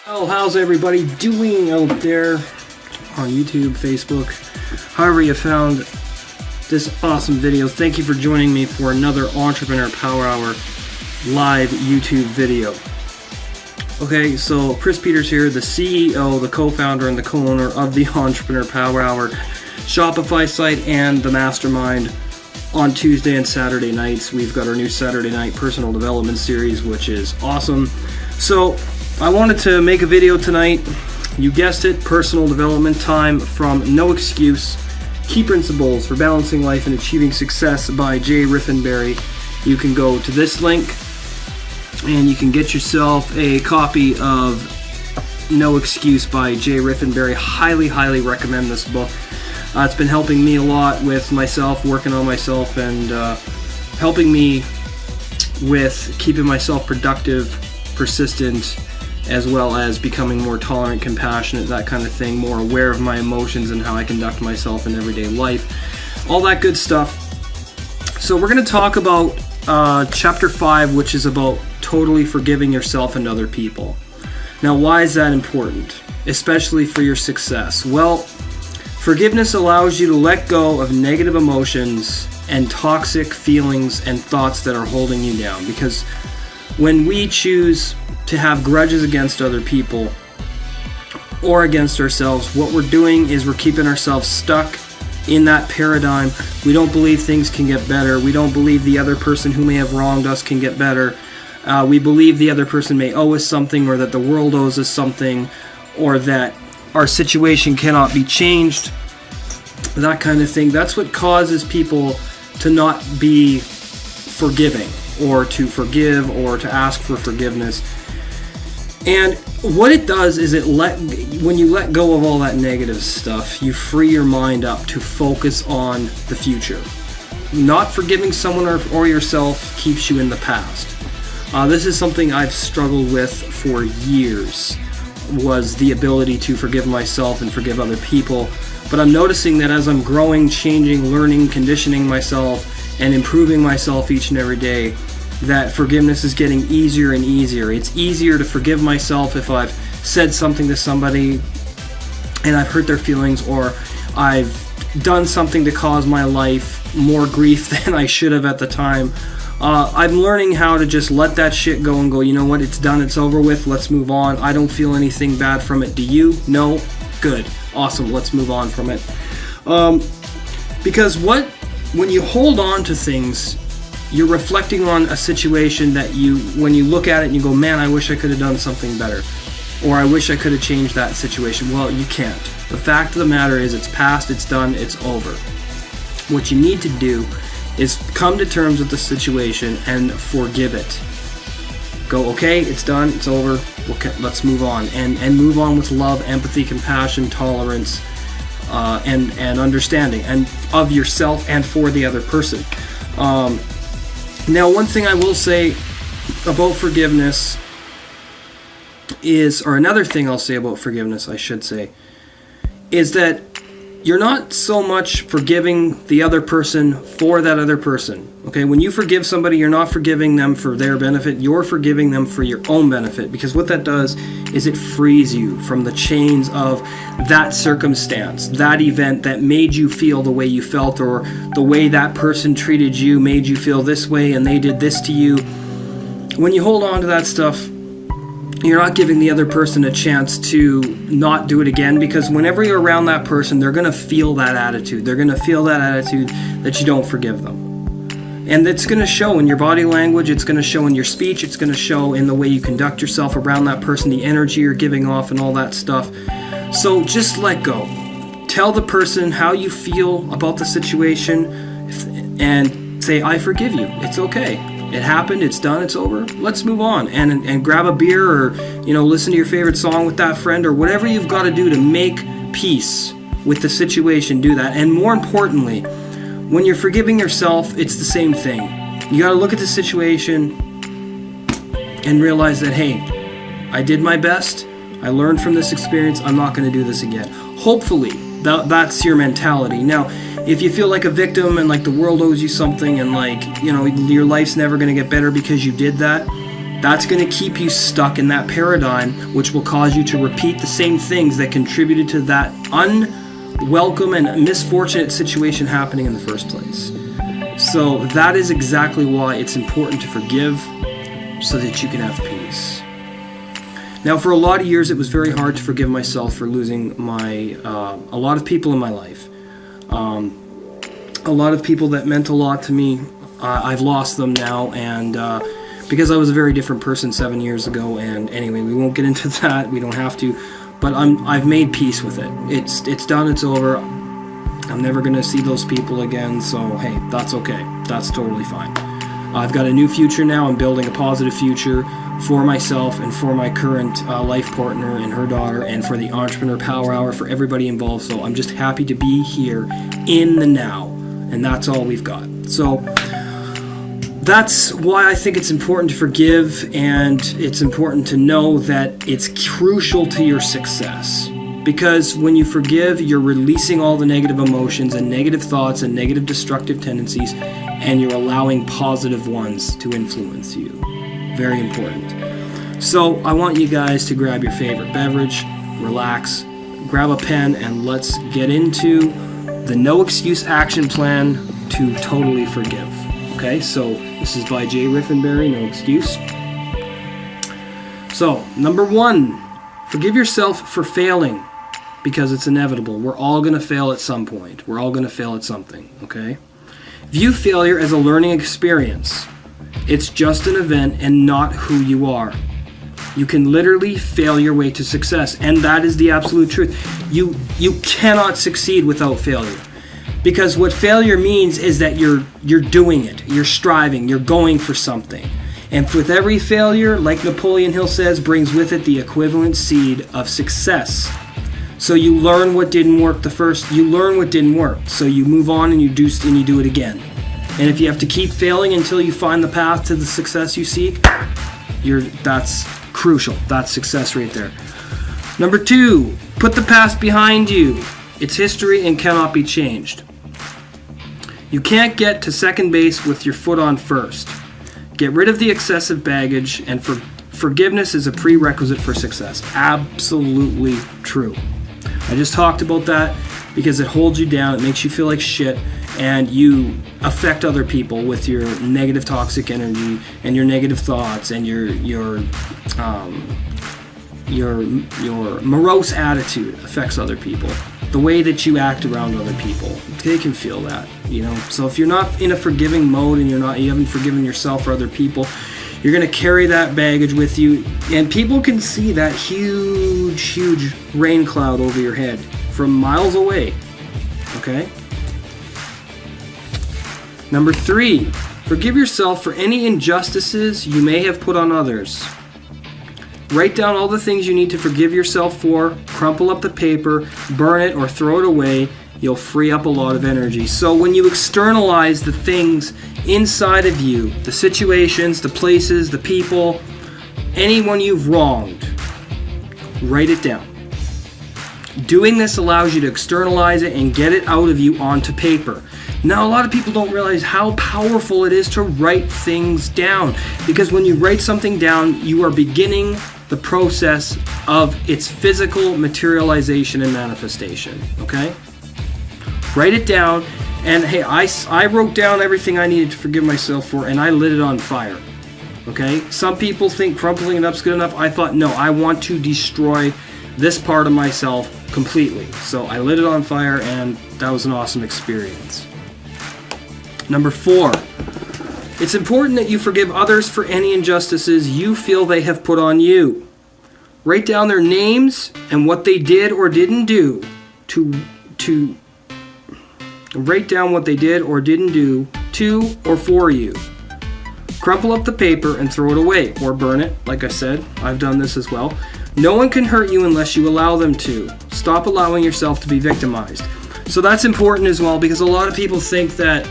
Oh, how's everybody doing out there on YouTube, Facebook, however you found this awesome video? Thank you for joining me for another Entrepreneur Power Hour live YouTube video. Okay, so Chris Peters here, the CEO, the co-founder, and the co-owner of the Entrepreneur Power Hour Shopify site and the mastermind. On Tuesday and Saturday nights, we've got our new Saturday night personal development series, which is awesome. So I wanted to make a video tonight. You guessed it, personal development time from No Excuse, Key Principles for Balancing Life and Achieving Success by Jay Riffenberry. You can go to this link and you can get yourself a copy of No Excuse by Jay Riffenberry. Highly recommend this book. It's been helping me a lot with myself, working on myself, and helping me with keeping myself productive, persistent, as well as becoming more tolerant, compassionate, that kind of thing, more aware of my emotions and how I conduct myself in everyday life. All that good stuff. So we're going to talk about Chapter 5, which is about totally forgiving yourself and other people. Now, why is that important, especially for your success? Well, forgiveness allows you to let go of negative emotions and toxic feelings and thoughts that are holding you down. Because when we choose to have grudges against other people or against ourselves, what we're doing is we're keeping ourselves stuck in that paradigm. We don't believe things can get better. We don't believe the other person who may have wronged us can get better. We believe the other person may owe us something, or that the world owes us something, or that our situation cannot be changed, that kind of thing. That's what causes people to not be forgiving, or to forgive, or to ask for forgiveness. And what it does is when you let go of all that negative stuff, you free your mind up to focus on the future. Not forgiving someone or yourself keeps you in the past. This is something I've struggled with for years, was the ability to forgive myself and forgive other people. But I'm noticing that as I'm growing, changing, learning, conditioning myself, and improving myself each and every day, that forgiveness is getting easier and easier. It's easier to forgive myself if I've said something to somebody and I've hurt their feelings, or I've done something to cause my life more grief than I should have at the time. I'm learning how to just let that shit go and go, you know what, it's done, it's over with, let's move on. I don't feel anything bad from it. Do you? No? Good. Awesome, let's move on from it. Because when you hold on to things, you're reflecting on a situation that when you look at it and you go, man, I wish I could have done something better, or I wish I could have changed that situation. Well, you can't. The fact of the matter is, it's past, it's done, it's over. What you need to do is come to terms with the situation and forgive it. Go, okay, it's done, it's over, okay, let's move on. And move on with love, empathy, compassion, tolerance, and understanding, and of yourself and for the other person. Now, one thing I will say about forgiveness is, or another thing I'll say about forgiveness, I should say, is that you're not so much forgiving the other person for that other person. Okay, when you forgive somebody, you're not forgiving them for their benefit, you're forgiving them for your own benefit, because what that does is it frees you from the chains of that circumstance, that event that made you feel the way you felt, or the way that person treated you made you feel this way and they did this to you. When you hold on to that stuff, you're not giving the other person a chance to not do it again, because whenever you're around that person, they're going to feel that attitude. They're going to feel that attitude that you don't forgive them. And it's going to show in your body language, it's going to show in your speech, it's going to show in the way you conduct yourself around that person, the energy you're giving off and all that stuff. So just let go. Tell the person how you feel about the situation and say, I forgive you. It's okay. It happened, it's done, it's over. Let's move on and grab a beer, or listen to your favorite song with that friend, or whatever you've got to do to make peace with the situation. Do that. And more importantly, when you're forgiving yourself, it's the same thing. You got to look at the situation and realize that, hey, I did my best. I learned from this experience. I'm not going to do this again. Hopefully, that's your mentality. Now, if you feel like a victim and like the world owes you something and like, your life's never going to get better because you did that, That's going to keep you stuck in that paradigm, which will cause you to repeat the same things that contributed to that unwelcome and misfortunate situation happening in the first place. So that is exactly why it's important to forgive, so that you can have peace. Now, for a lot of years, it was very hard to forgive myself for losing a lot of people in my life. A lot of people that meant a lot to me, I've lost them now, and because I was a very different person 7 years ago. And anyway, we won't get into that. We don't have to. But I've made peace with it. It's done. It's over. I'm never going to see those people again. So hey, that's okay. That's totally fine. I've got a new future now. I'm building a positive future for myself and for my current life partner and her daughter, and for the Entrepreneur Power Hour, for everybody involved. So I'm just happy to be here in the now, and that's all we've got. So that's why I think it's important to forgive, and it's important to know that it's crucial to your success. Because when you forgive, you're releasing all the negative emotions and negative thoughts and negative destructive tendencies, and you're allowing positive ones to influence you. Very important. So I want you guys to grab your favorite beverage, relax, grab a pen, and let's get into the no excuse action plan to totally forgive. Okay, so this is by Jay Riffenberry, No Excuse. So, number 1, forgive yourself for failing, because it's inevitable. We're all going to fail at some point. We're all going to fail at something, okay? View failure as a learning experience. It's just an event and not who you are. You can literally fail your way to success, and that is the absolute truth. You cannot succeed without failure. Because what failure means is that you're doing it, you're striving, you're going for something. And with every failure, like Napoleon Hill says, brings with it the equivalent seed of success. So you learn what didn't work you learn what didn't work. So you move on and you do it again. And if you have to keep failing until you find the path to the success you seek, that's crucial. That's success right there. Number 2, put the past behind you. It's history and cannot be changed. You can't get to second base with your foot on first. Get rid of the excessive baggage, and forgiveness is a prerequisite for success. Absolutely true. I just talked about that because it holds you down, it makes you feel like shit, and you affect other people with your negative toxic energy and your negative thoughts and your morose attitude affects other people. The way that you act around other people, they can feel that, So if you're not in a forgiving mode and you haven't forgiven yourself or other people, you're going to carry that baggage with you, and people can see that huge rain cloud over your head from miles away. Okay? Number 3, forgive yourself for any injustices you may have put on others. Write down all the things you need to forgive yourself for, crumple up the paper, burn it, or throw it away. You'll free up a lot of energy. So when you externalize the things inside of you, the situations, the places, the people, anyone you've wronged, write it down. Doing this allows you to externalize it and get it out of you onto paper. Now, a lot of people don't realize how powerful it is to write things down, because when you write something down, you are beginning the process of its physical materialization and manifestation, okay? Write it down, and hey, I wrote down everything I needed to forgive myself for, and I lit it on fire, okay? Some people think crumpling it up's good enough. I thought, no, I want to destroy this part of myself completely. So I lit it on fire, and that was an awesome experience. Number 4, it's important that you forgive others for any injustices you feel they have put on you. Write down their names and what they did or didn't do write down what they did or didn't do to or for you. Crumple up the paper and throw it away, or burn it. Like I said, I've done this as well. No one can hurt you unless you allow them to. Stop allowing yourself to be victimized. So that's important as well, because a lot of people think that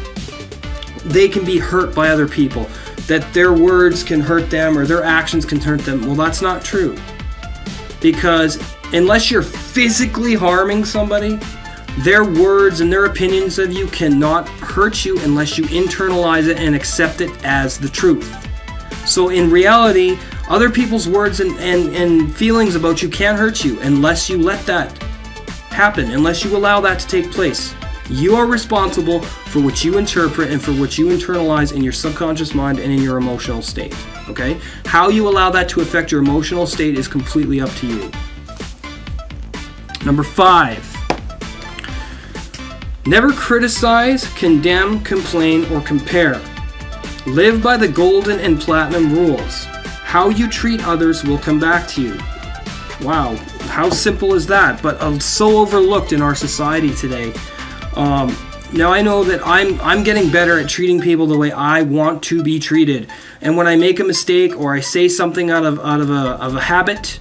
they can be hurt by other people, that their words can hurt them or their actions can hurt them. Well, that's not true. Because unless you're physically harming somebody, their words and their opinions of you cannot hurt you unless you internalize it and accept it as the truth. So in reality, other people's words and feelings about you can't hurt you unless you let that happen, unless you allow that to take place. You are responsible for what you interpret and for what you internalize in your subconscious mind and in your emotional state. Okay? How you allow that to affect your emotional state is completely up to you. Number 5. Never criticize, condemn, complain, or compare. Live by the golden and platinum rules. How you treat others will come back to you. Wow, how simple is that? But so overlooked in our society today. Now I know that I'm getting better at treating people the way I want to be treated. And when I make a mistake or I say something out of a habit,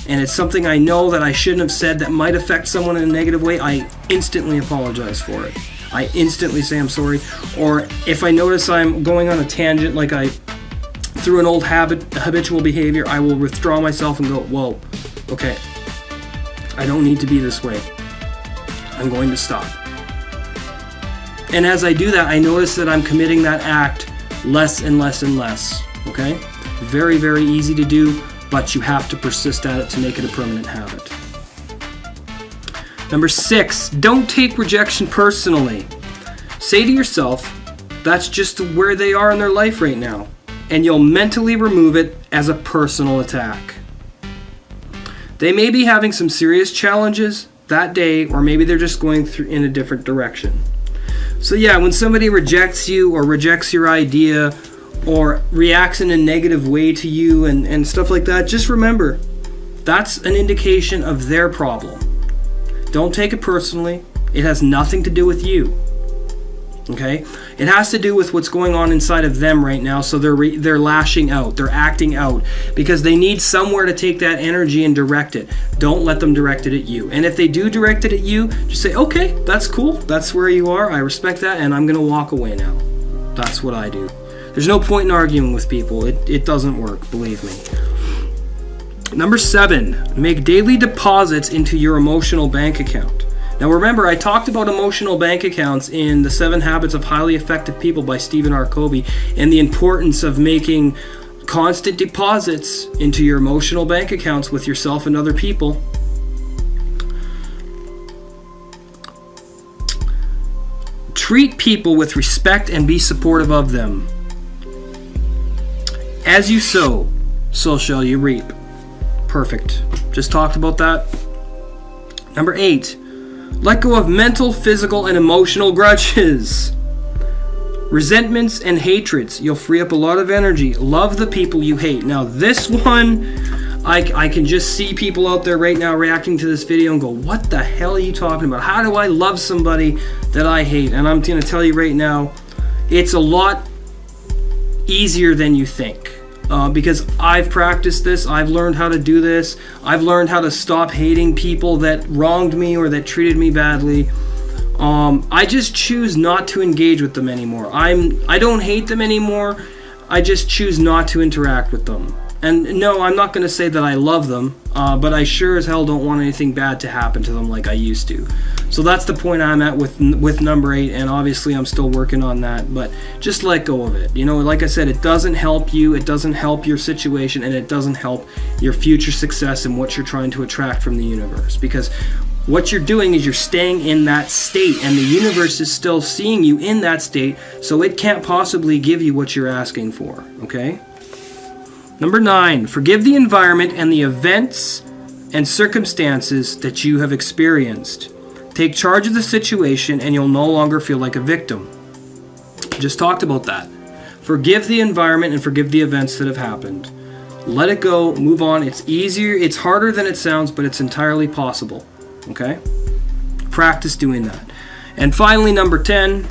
and it's something I know that I shouldn't have said that might affect someone in a negative way, I instantly apologize for it. I instantly say I'm sorry. Or if I notice I'm going on a tangent, like through an old habitual behavior, I will withdraw myself and go, whoa, okay, I don't need to be this way. I'm going to stop. And as I do that, I notice that I'm committing that act less and less and less, okay? Very, very easy to do, but you have to persist at it to make it a permanent habit. Number 6, don't take rejection personally. Say to yourself, that's just where they are in their life right now, and you'll mentally remove it as a personal attack. They may be having some serious challenges that day, or maybe they're just going through in a different direction. So yeah, when somebody rejects you or rejects your idea or reacts in a negative way to you and stuff like that, just remember, that's an indication of their problem. Don't take it personally. It has nothing to do with you. Okay? It has to do with what's going on inside of them right now, so they're lashing out, they're acting out, because they need somewhere to take that energy and direct it. Don't let them direct it at you. And if they do direct it at you, just say, okay, that's cool, that's where you are, I respect that, and I'm going to walk away now. That's what I do. There's no point in arguing with people. It doesn't work, believe me. Number 7, make daily deposits into your emotional bank account. Now remember, I talked about emotional bank accounts in The 7 Habits of Highly Effective People by Stephen R. Covey, and the importance of making constant deposits into your emotional bank accounts with yourself and other people. Treat people with respect and be supportive of them. As you sow, so shall you reap. Perfect. Just talked about that. Number 8. Let go of mental, physical, and emotional grudges. Resentments and hatreds. You'll free up a lot of energy. Love the people you hate. Now this one, I can just see people out there right now reacting to this video and go, what the hell are you talking about? How do I love somebody that I hate? And I'm going to tell you right now, it's a lot easier than you think. Because I've practiced this, I've learned how to do this, I've learned how to stop hating people that wronged me or that treated me badly. I just choose not to engage with them anymore. I don't hate them anymore, I just choose not to interact with them. And no, I'm not going to say that I love them, but I sure as hell don't want anything bad to happen to them like I used to. So that's the point I'm at with number 8, and obviously I'm still working on that, but just let go of it. You know, like I said, it doesn't help you, it doesn't help your situation, and it doesn't help your future success and what you're trying to attract from the universe. Because what you're doing is you're staying in that state, and the universe is still seeing you in that state, so it can't possibly give you what you're asking for, okay? Number 9, forgive the environment and the events and circumstances that you have experienced. Take charge of the situation and you'll no longer feel like a victim. Just talked about that. Forgive the environment and forgive the events that have happened. Let it go, move on. It's easier, it's harder than it sounds, but it's entirely possible. Okay? Practice doing that. And finally, number 10,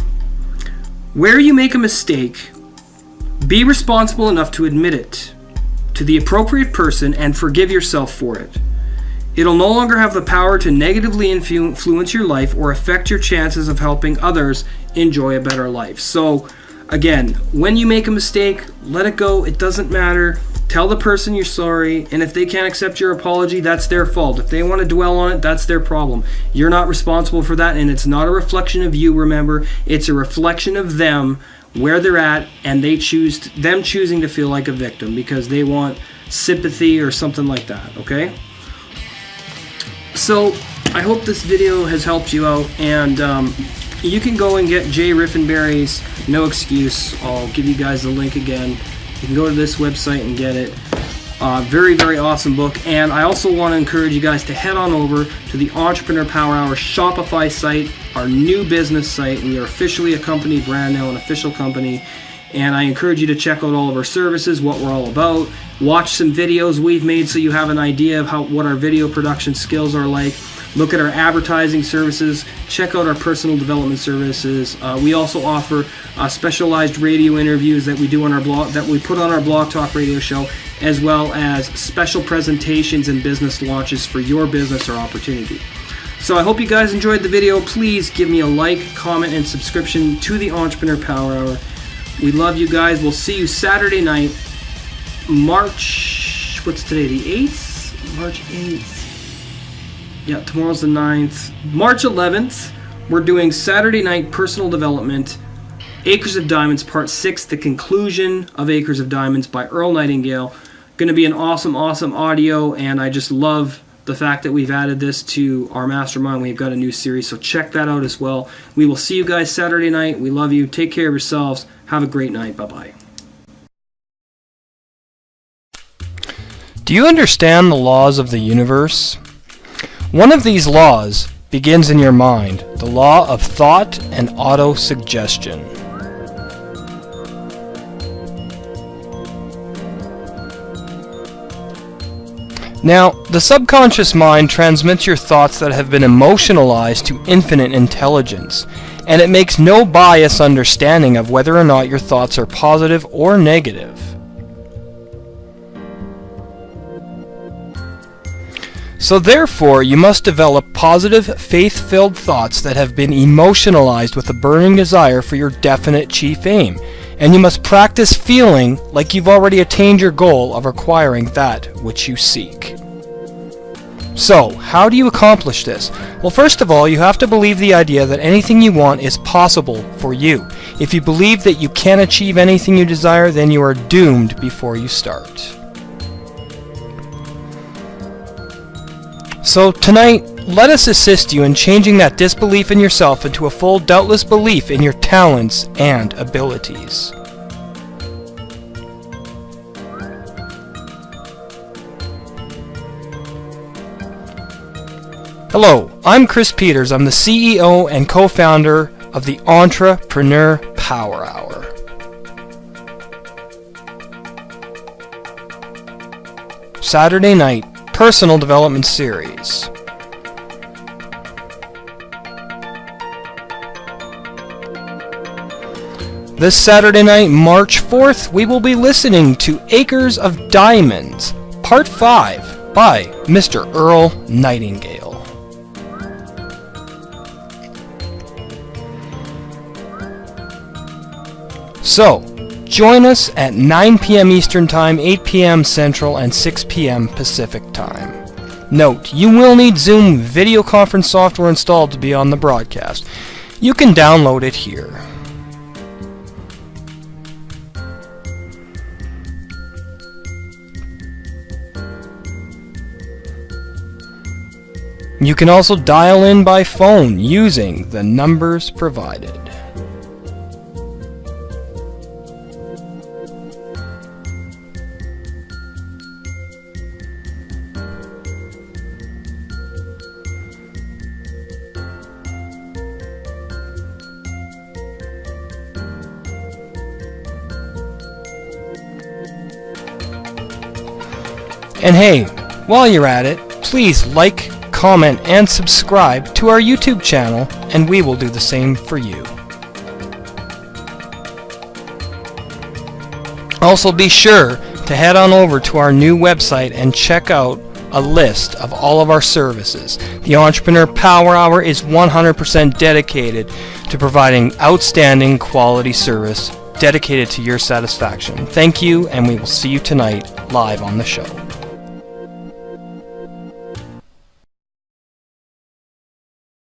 where you make a mistake, be responsible enough to admit it to the appropriate person and forgive yourself for it. It'll no longer have the power to negatively influence your life or affect your chances of helping others enjoy a better life. So, again, when you make a mistake, let it go. It doesn't matter. Tell the person you're sorry, and if they can't accept your apology, that's their fault. If they want to dwell on it, that's their problem. You're not responsible for that, and it's not a reflection of you, remember. It's a reflection of them where they're at, and them choosing to feel like a victim because they want sympathy or something like that, okay? So I hope this video has helped you out, and you can go and get Jay Riffenberry's No Excuse. I'll give you guys the link again. You can go to this website and get it. Very, very awesome book. And I also want to encourage you guys to head on over to the Entrepreneur Power Hour Shopify site, our new business site. We are officially a company brand now, an official company. And I encourage you to check out all of our services, what we're all about. Watch some videos we've made so you have an idea of what our video production skills are like. Look at our advertising services. Check out our personal development services. We also offer specialized radio interviews that we do on our blog, that we put on our Blog Talk radio show, as well as special presentations and business launches for your business or opportunity. So I hope you guys enjoyed the video. Please give me a like, comment, and subscription to the Entrepreneur Power Hour. We love you guys. We'll see you Saturday night, March, what's today, the 8th? March 8th. Yeah, tomorrow's the 9th. March 11th, we're doing Saturday night personal development, Acres of Diamonds, Part 6, the conclusion of Acres of Diamonds by Earl Nightingale. Going to be an awesome, awesome audio, and I just love the fact that we've added this to our mastermind. We've got a new series, so check that out as well. We will see you guys Saturday night. We love you. Take care of yourselves. Have a great night. Bye-bye. Do you understand the laws of the universe? One of these laws begins in your mind, the law of thought and auto-suggestion. Now, the subconscious mind transmits your thoughts that have been emotionalized to infinite intelligence, and it makes no bias understanding of whether or not your thoughts are positive or negative. So therefore, you must develop positive, faith-filled thoughts that have been emotionalized with a burning desire for your definite chief aim. And you must practice feeling like you've already attained your goal of acquiring that which you seek. So, how do you accomplish this? Well, first of all, you have to believe the idea that anything you want is possible for you. If you believe that you can achieve anything you desire, then you are doomed before you start. So tonight, let us assist you in changing that disbelief in yourself into a full, doubtless belief in your talents and abilities. Hello, I'm Chris Peters. I'm the CEO and co-founder of the Entrepreneur Power Hour. Saturday night personal development series. This Saturday night, March 4th, we will be listening to Acres of Diamonds, Part 5 by Mr. Earl Nightingale. So, join us at 9 p.m. Eastern Time, 8 p.m. Central, and 6 p.m. Pacific Time. Note, you will need Zoom video conference software installed to be on the broadcast. You can download it here. You can also dial in by phone using the numbers provided. And hey, while you're at it, please like, comment, and subscribe to our YouTube channel, and we will do the same for you. Also, be sure to head on over to our new website and check out a list of all of our services. The Entrepreneur Power Hour is 100% dedicated to providing outstanding quality service dedicated to your satisfaction. Thank you, and we will see you tonight live on the show.